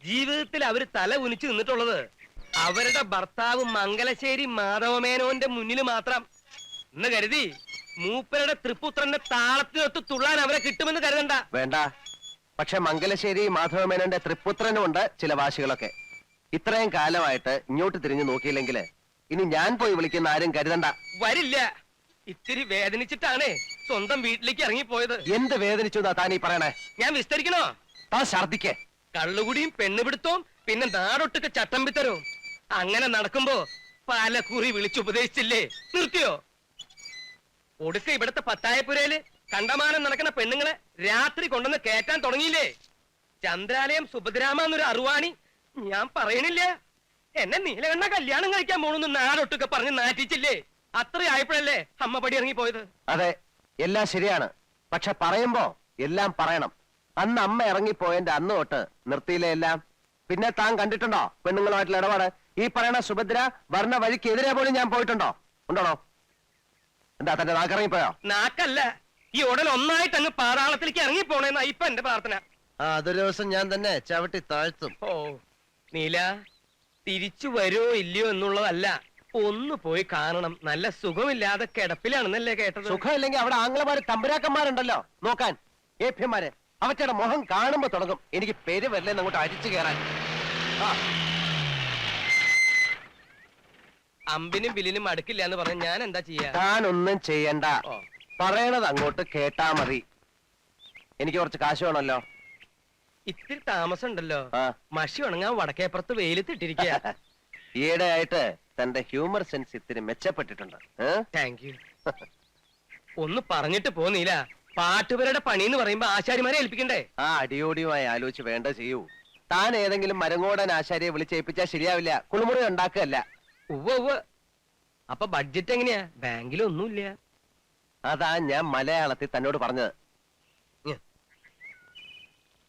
ജീവിതത്തിൽ അവര് തല ഉനിച്ചു നിന്നിട്ടുള്ളത് അവരുടെ ഭർത്താവ് മംഗലശ്ശേരി മാധവമേനോന്റെ മുന്നിൽ മാത്രം എന്ന് കരുതി മൂപ്പരുടെ തൃപ്പുത്രന്റെ താളത്തിനൊത്ത് തുള്ളാൻ അവരെ കിട്ടുമെന്ന് കരുതണ്ട. വേണ്ട. പക്ഷെ മംഗലശ്ശേരി മാധവമേനോന്റെ തൃപ്പുത്രനുമുണ്ട് ചില വാശികളൊക്കെ. ഇത്രയും കാലമായിട്ട് ഇങ്ങോട്ട് തിരിഞ്ഞു നോക്കിയില്ലെങ്കിൽ ഇനി ഞാൻ പോയി വിളിക്കുന്ന ആരും കരുതണ്ട. വരില്ല. ഇത്തിരി വേദനിച്ചിട്ടാണ് സ്വന്തം വീട്ടിലേക്ക് ഇറങ്ങിപ്പോയത്. എന്ത് വേദനിച്ചു എന്നാ താനീ പറയണേ? ഞാൻ വിസ്തരിക്കണോ? താൻ ഛർദിക്കേ. കള്ളുകുടിയും പെണ്ണുപിടുത്തവും പിന്നെ നാടൊട്ടുക്ക് ചട്ടമ്പിത്തരവും അങ്ങനെ നടക്കുമ്പോ പല കുറി വിളിച്ചുപദേശിച്ചില്ലേ? നിർത്തിയോ? ഒടുക്ക ഇവിടത്തെ പത്തായപ്പുരയില് കണ്ടമാനം നടക്കുന്ന പെണ്ണുങ്ങളെ രാത്രി കൊണ്ടുവന്ന് കേറ്റാൻ തുടങ്ങിയില്ലേ? ചന്ദ്രാലയം സുഭദ്രാമ എന്നൊരു അറുവാണി ഞാൻ പറയണില്ല. എന്നെ നീലകണ്ണ കല്യാണം കഴിക്കാൻ പോണെന്ന് നാടൊട്ടുക്കെ പറഞ്ഞ് നാറ്റിച്ചില്ലേ? അത്രയായപ്പോഴല്ലേ അമ്മ പടി ഇറങ്ങിപ്പോയത്. അതെ, എല്ലാം ശരിയാണ്. പക്ഷെ പറയുമ്പോ എല്ലാം പറയണം. അന്ന് അമ്മ ഇറങ്ങിപ്പോയതിന്റെ അന്ന് തൊട്ട് നിർത്തിയില്ലേ എല്ലാം. പിന്നെ താൻ കണ്ടിട്ടുണ്ടോ പെണ്ണുങ്ങളുമായിട്ടുള്ള ഇടപാട്? ഈ പറയണ സുഭദ്ര വർണ്ണ വഴിക്കെതിരെ പോലും ഞാൻ പോയിട്ടുണ്ടോ? ഉണ്ടോണോ? എന്താ തന്റെ നാക്കിറങ്ങിപ്പോയോ? നാക്കല്ല, ഈ ഉടൽ ഒന്നായിട്ട് അങ്ങ് പാതാളത്തിലേക്ക് ഇറങ്ങിപ്പോണേന്നാ ഇപ്പൊ എന്റെ പ്രാർത്ഥന. അതൊരു ദിവസം ഞാൻ തന്നെ ചവിട്ടി താഴ്ത്തും. ഓ നീല, തിരിച്ചു വരുമോ ഇല്ലയോ എന്നുള്ളതല്ല, ഒന്ന് പോയി കാണണം. നല്ല സുഖമില്ലാതെ കിടപ്പിലാണെന്നല്ലേ കേട്ടത്? സുഖമില്ലെങ്കിൽ അവിടെ ആംഗ്ലമാര് തമ്പുരാക്കന്മാരുണ്ടല്ലോ നോക്കാൻ, ഏഭ്യന്മാര്. അവറ്റയുടെ മുഖം കാണുമ്പോ തുടങ്ങും എനിക്ക് പേര് വരില്ലെന്ന് അങ്ങോട്ട് അരിച്ചു കയറാൻ. അമ്പിനും ബില്ലിനും അടുക്കില്ല എന്ന് പറഞ്ഞ ഞാൻ എന്താ ചെയ്യാ? താനൊന്നും ചെയ്യണ്ട. പറയണത് അങ്ങോട്ട് കേട്ടാ മതി. എനിക്ക് കുറച്ച് കാശ് വേണമല്ലോ. ഇത്തിരി താമസം ഉണ്ടല്ലോ. മഷി ഉണങ്ങാൻ വടക്കേപ്പുറത്ത് വെയിലത്തിട്ടിരിക്കുക. ഈയിടെ ആയിട്ട് തന്റെ ഹ്യൂമർ സെൻസ് ഇത്തിരി മെച്ചപ്പെട്ടിട്ടുണ്ട്. Thank you. ഒന്ന് പറഞ്ഞിട്ട് പോന്നില്ല. പാട്ടുപേരുടെ പണി എന്ന് പറയുമ്പോ ആശാരിമാരെ ഏൽപ്പിക്കണ്ടേ? ആ അടിയോടിയുമായി ആലോചിച്ച് വേണ്ട ചെയ്യൂ. താൻ ഏതെങ്കിലും മരങ്ങോടൻ ആശാരിയെ വിളിച്ചേൽപ്പിച്ചാൽ ശരിയാവില്ല. കുളിമുറി ഉണ്ടാക്കുകയല്ല. ഉവ്വ്. അപ്പൊ ബഡ്ജറ്റ് എങ്ങനെയാ? ബാങ്കിലൊന്നുമില്ല. അതാ ഞാൻ മലയാളത്തിൽ തന്നോട് പറഞ്ഞത്.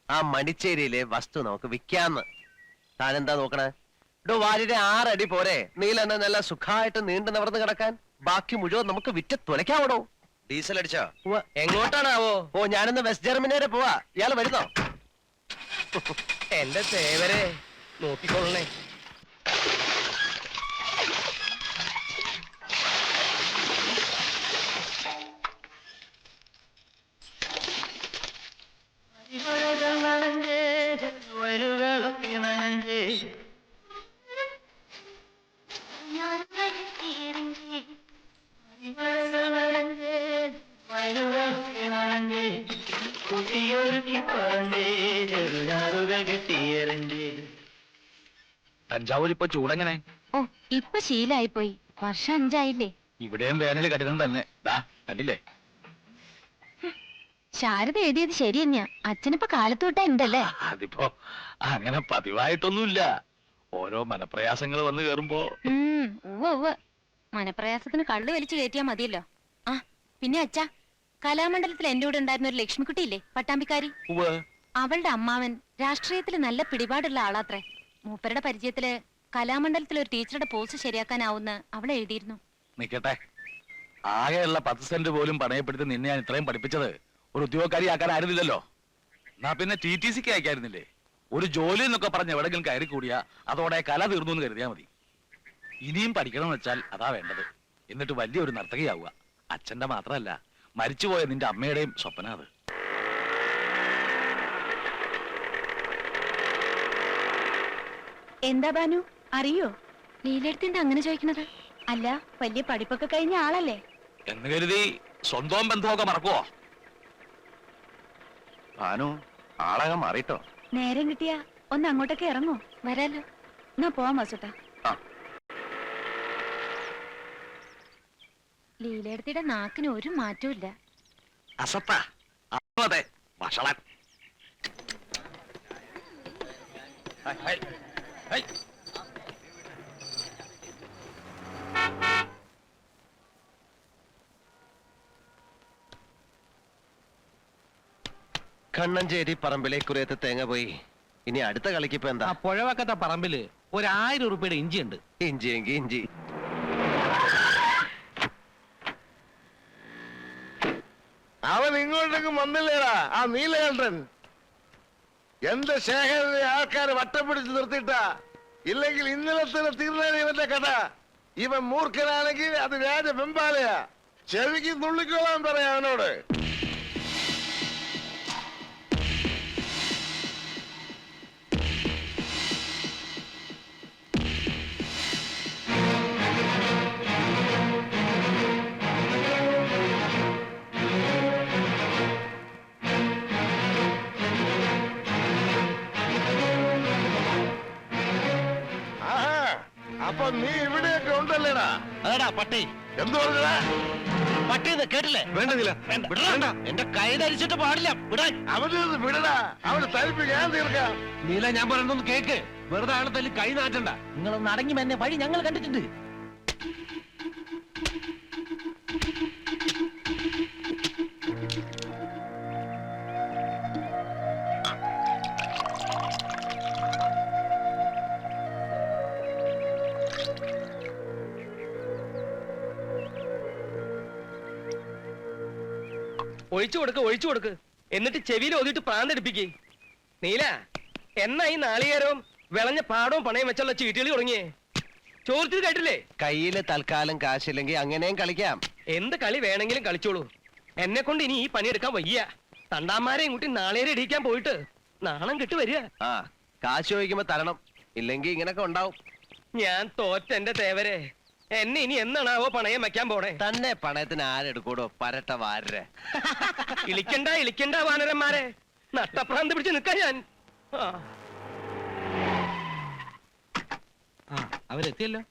ആ മടിച്ചേരിയിലെ വസ്തു നമുക്ക് വിൽക്കാന്ന്. താനെന്താ നോക്കണേ? വാലിന്റെ 6 അടി പോരെ നീലെന്നെ നല്ല സുഖമായിട്ട് നീണ്ടു നിവർന്ന് കിടക്കാൻ? ബാക്കി മുഴുവൻ നമുക്ക് വിറ്റ് തുലയ്ക്കാവണോ? ഡീസൽ അടിച്ചോ? എങ്ങോട്ടാണാവോ? ഓ, ഞാനിന്ന് വെസ്റ്റ് ജർമ്മനി വരെ പോവാ. ഇയാള് വരുന്നോ? എന്റെ സേവരെ നോക്കിക്കൊള്ളണേ. തഞ്ചാവൂരിപ്പോ ചൂടെങ്ങനെ? ഓ, ഇപ്പൊ ശീലായിപ്പോയി. വർഷം 5 ഇവിടെയും വേനൽ കഠിനം തന്നെ. കണ്ടില്ലേ? ശാരദ എഴുതിയത് ശരി തന്നെയാ. അച്ഛനിപ്പോ കാലത്തോട്ടാ ഉണ്ടല്ലേ? അതിപ്പോ അങ്ങനെ പതിവായിട്ടൊന്നുമില്ല. ഓരോ മനപ്രയാസങ്ങൾ വന്നു കേറുമ്പോ. ഉവ്വ് മനപ്രയാസത്തിന് കള്ളു വലിച്ചു കയറ്റിയാ മതിയല്ലോ. ആ പിന്നെ അച്ഛാ, കലാമണ്ഡലത്തിൽ എന്റെ കൂടെ ഉണ്ടായിരുന്ന ഒരു ലക്ഷ്മിക്കുട്ടിയില്ലേ, പട്ടാമ്പിക്കാരി? അവളുടെ അമ്മാവൻ രാഷ്ട്രീയത്തിൽ നല്ല പിടിപാടുള്ള ആളാത്രേ. മൂപ്പരുടെ പരിചയത്തില് കലാമണ്ഡലത്തിൽ ഒരു ടീച്ചറുടെ പോസ്റ്റ് ശരിയാക്കാനാവുന്ന അവൾ എഴുതിയിരുന്നു. നിക്കട്ടെ, ആകെയുള്ള 10 സെന്റ് പോലും പണയപ്പെടുത്തി നിന്നെ ഞാൻ ഇത്രയും പഠിപ്പിച്ചത് ഒരു ഉദ്യോഗക്കാരി ആക്കാനായിരുന്നില്ലല്ലോ. എന്നാ പിന്നെ TTCക്ക് അയക്കായിരുന്നില്ലേ? ഒരു ജോലി എന്നൊക്കെ പറഞ്ഞ് എവിടെങ്കിലും കയറി കൂടിയാ അതോടെ കല തീർന്നു എന്ന് കരുതിയാ മതി. ഇനിയും പഠിക്കണം എന്ന് വെച്ചാൽ അതാ വേണ്ടത്. എന്നിട്ട് വലിയൊരു നർത്തകിയാവുക. അച്ഛന്റെ മാത്രമല്ല, മരിച്ചുപോയ നിന്റെ അമ്മയുടെയും സ്വപ്ന അത്. എന്താ ബാനു, അറിയോ നീലെടുത്തിന്റെ അങ്ങനെ ചോദിക്കണത്? അല്ല, വലിയ പഠിപ്പൊക്കെ കഴിഞ്ഞ ആളല്ലേ എന്ന് കരുതി സ്വന്തം ബന്ധമൊക്കെ മറക്കുവോ? ഭാനു, ആളകം മാറിട്ടോ. നേരം കിട്ടിയാ ഒന്ന് അങ്ങോട്ടൊക്കെ ഇറങ്ങോ? വരാലോ. എന്നാ പോവാൻ വാസുട്ടാ. ലീലയെടുത്തിയുടെ നാക്കിന് ഒരു മാറ്റവും ഇല്ല. അസത്താ, അതെ, വഷളൻ. കണ്ണഞ്ചേരി പറമ്പിലെ കുറേത്ത് തേങ്ങ പോയി. ഇനി അടുത്ത കളിക്കിപ്പോ എന്താ? പുഴവക്കത്തെ പറമ്പില് 1000 രൂപയുടെ ഇഞ്ചി ഉണ്ട്. ഇഞ്ചിയെങ്കി ഇഞ്ചി. അവൻ ഇങ്ങോട്ടേക്ക് വന്നില്ലേടാ ആ നീലകണ്ഠൻ? എന്റെ ശേഖരനെ ആൾക്കാർ വട്ടം പിടിച്ച് നിർത്തിയിട്ടാ. ഇല്ലെങ്കിൽ ഇന്നലെ തന്നെ തീർന്നേനെ ഇവന്റെ കഥ. ഇവൻ മൂർഖനാണെങ്കിൽ അത് രാജ വെമ്പാലയാ. ചെവിക്ക് നുള്ളിക്കോളാൻ പറയാ അവനോട്. ആഹാ, അപ്പൊ നീ ഇവിടെയൊക്കെ ഉണ്ടല്ലേടാ? അതെടാ പട്ടി. എന്ത് പറഞ്ഞടാ? പട്ടി ഇത് കേട്ടില്ലേ? വേണ്ടതില്ല. വിടണ്ട. എന്റെ കൈ ധരിച്ചിട്ട് പാടില്ല. വിടാൻ. അവന് വിടടാ. അവന് തരിപ്പ് ഞാൻ തീർക്കാം. നീല ഞാൻ പറയുന്നൊന്ന് കേക്ക്. വെറുതെ ആളെ തല്ലി കൈ നാട്ടണ്ട. നിങ്ങളൊന്ന് അടങ്ങി എന്നെ വഴി ഞങ്ങൾ കണ്ടിട്ടുണ്ട്. ഒഴിച്ചു കൊടുക്ക്. എന്നിട്ട് ചെവിയിൽ ഓതിയിട്ട് പ്രാന്തെടുപ്പിക്കേ. നീല, എന്നാ ഈ നാളികേരവും വിളഞ്ഞ പാടവും പണയം വെച്ചുള്ള ചീട്ടുകളി തുടങ്ങിയേ? ചോദിച്ചത് കേട്ടില്ലേ? കയ്യില് തൽക്കാലം കാശില്ലെങ്കിൽ അങ്ങനെയും കളിക്കാം. എന്ത് കളി വേണമെങ്കിലും കളിച്ചോളൂ. എന്നെ കൊണ്ട് ഇനി ഈ പണിയെടുക്കാൻ വയ്യ. തണ്ടാമാരെയും കൂട്ടി നാളേരെ ഇടിക്കാൻ പോയിട്ട് നാണം കിട്ടു വരിക. ആ കാശ് ചോദിക്കുമ്പോ തരണം. ഇല്ലെങ്കിൽ ഇങ്ങനൊക്കെ ഉണ്ടാവും. ഞാൻ തോറ്റെന്റെ തേവരെ. എന്നെ ഇനി എന്നാണാവോ പണയം വെക്കാൻ പോണേ? തന്നെ പണയത്തിന് ആരെടുക്കൂടോ? പരട്ട വാരരെ. ഇളിക്കണ്ട വാനരന്മാരെ. നട്ടപ്രാന്ത് പിടിച്ച് നിൽക്കാൻ ഞാൻ. അവരെത്തിയല്ലോ.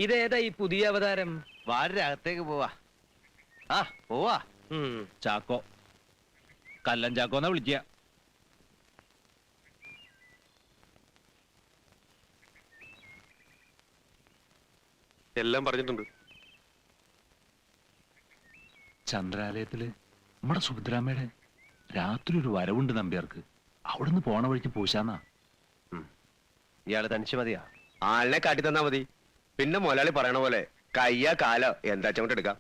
ഇതേതാ ഈ പുതിയ അവതാരം? വാരരെ അകത്തേക്ക് പോവാ. ആ പോവാ. ചാക്കോ, കല്ലൻ ചാക്കോന്നാ വിളിക്കുക. എല്ലാം പറഞ്ഞിട്ടുണ്ട്. ചന്ദ്രാലയത്തില് നമ്മുടെ സുഭദ്രാമ്മയുടെ രാത്രി ഒരു വരവുണ്ട് നമ്പ്യാർക്ക്. അവിടുന്ന് പോണ വഴിക്ക് പൂശാന്നാ. ഇയാള് തനിച്ച് മതിയാ? ആളിനെ കാട്ടി തന്നാ മതി. പിന്നെ മുതലാളി പറയണ പോലെ കയ്യാ കാലോ എന്താ ചങ്ങോട്ട് എടുക്കാം.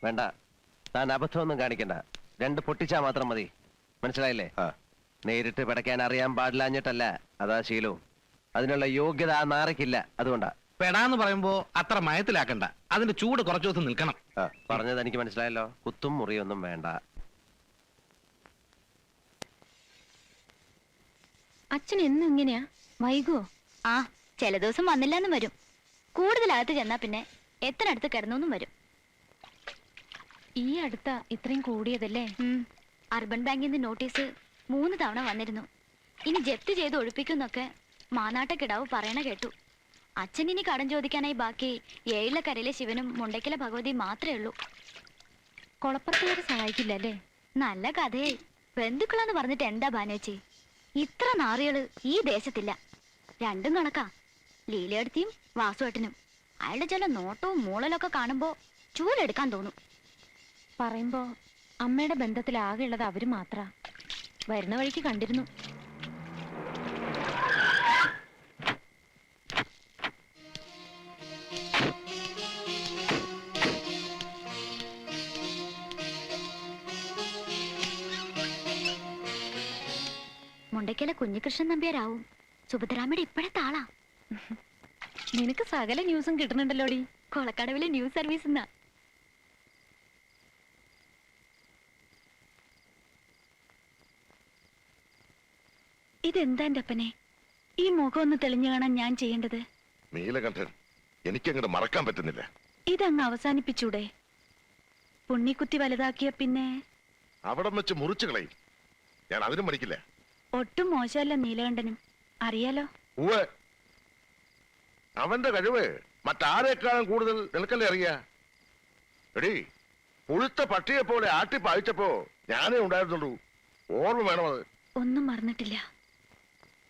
വേണ്ട, താൻ അബദ്ധമൊന്നും കാണിക്കണ്ട. 2 പൊട്ടിച്ചാ മാത്രം മതി. മനസ്സിലായില്ലേ? നേരിട്ട് പിടയ്ക്കാൻ അറിയാൻ പാടില്ലാഞ്ഞിട്ടല്ല, അതാ ശീലവും. അതിനുള്ള യോഗ്യത ആ നാറയ്ക്കില്ല. അതുകൊണ്ടാ. പെടാന്ന് പറയുമ്പോ അത്ര മയത്തിലാക്കണ്ട. അതിന്റെ ചൂട് കുറച്ചു ദിവസം നിൽക്കണം. പറഞ്ഞത് എനിക്ക് മനസ്സിലായല്ലോ. കുത്തും മുറിയൊന്നും വേണ്ട. അച്ഛൻ എന്നും ഇങ്ങനെയാ? വൈകുവോ? ആ, ചില ദിവസം വന്നില്ലാന്നും വരും. കൂടുതലകത്ത് ചെന്നാ പിന്നെ എത്ര അടുത്ത് കിടന്നൊന്നും വരും. ഈ അടുത്ത ഇത്രയും കൂടിയതല്ലേ? അർബൻ ബാങ്കിൽ നിന്ന് നോട്ടീസ് 3 തവണ വന്നിരുന്നു. ഇനി ജപ്തി ചെയ്ത് ഒഴിപ്പിക്കുന്നൊക്കെ മാനാട്ടക്കിടാവ് പറയണ കേട്ടു. അച്ഛൻ ഇനി കടം ചോദിക്കാനായി ബാക്കി ഏഴിലക്കരയിലെ ശിവനും മുണ്ടയ്ക്കലെ ഭഗവതിയും മാത്രമേ ഉള്ളൂ. കൊളപ്പുറത്തുകാരെ സഹായിക്കില്ലല്ലേ? നല്ല കഥയായി. ബന്ധുക്കളാന്ന് പറഞ്ഞിട്ട് എന്താ ബാനേച്ചി? ഇത്ര നാറികള് ഈ ദേശത്തില്ല. രണ്ടും കണക്കാ. ലീലയെടുത്തിയും വാസുവേട്ടനും. അയാളുടെ ചില നോട്ടവും മൂളലൊക്കെ കാണുമ്പോ ചൂലെടുക്കാൻ തോന്നും. പറയുമ്പോ അമ്മയുടെ ബന്ധത്തിൽ ആകെ ഉള്ളത് അവര് മാത്ര. വരുന്ന വഴിക്ക് കണ്ടിരുന്നു. മുണ്ടയ്ക്കലെ കുഞ്ഞികൃഷ്ണൻ നമ്പ്യാരാവും സുഭദ്രാമ്മയുടെ ഇപ്പോഴത്തെ ആളാ. നിനക്ക് സകല ന്യൂസും കിട്ടുന്നുണ്ടല്ലോടി. കൊളക്കടവിലെ ന്യൂസ് സർവീസ് എന്നാ. ഇതെന്താ എന്റെ അപ്പനെ? ഈ മുഖം ഒന്ന് തെളിഞ്ഞു കാണാൻ ഞാൻ ചെയ്യേണ്ടത്? നീലകണ്ഠൻ, എനിക്കങ്ങോട്ട് മറക്കാൻ പറ്റുന്നില്ല. ഇതങ്ങ് അവസാനിപ്പിച്ചൂടെ? പുണ്ണിക്കുത്തി വലുതാക്കിയ പിന്നെ അവിടം വെച്ച് മുറിച്ചു കളയും. ഞാൻ അതിനും മടിക്കില്ല. ഒട്ടും മോശമല്ല നീലകണ്ഠനും, അറിയാലോ. ഉവ്വ്, അവന്റെ കഴിവ് മറ്റാരേക്കാളും കൂടുതൽ നിനക്കല്ലേ അറിയാ. എടീ, പുഴുത്ത പട്ടിയെ പോലെ ആട്ടിപ്പായിച്ചപ്പോ ഞാനേ ഉണ്ടായിരുന്നുള്ളൂ. ഓർമ്മ വേണം അത്. ഒന്നും മറന്നിട്ടില്ല.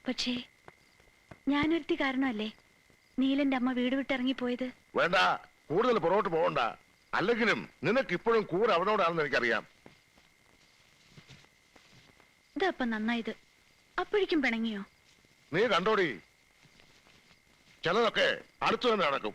പക്ഷേ ഞാനൊരുത്തി കാരണമല്ലേ നീലന്റെ അമ്മ വീട് വിട്ടിറങ്ങിപ്പോയത്. വേണ്ട, കൂടുതൽ പുറകോട്ട് പോകണ്ട. അല്ലെങ്കിലും നിനക്ക് ഇപ്പോഴും കൂടെ അവനോടാണെന്ന് എനിക്കറിയാം. ഇതപ്പം നന്നായത്. അപ്പോഴേക്കും പിണങ്ങിയോ? നീ കണ്ടോടി, ചിലതൊക്കെ അടുത്തു തന്നെ നടക്കും.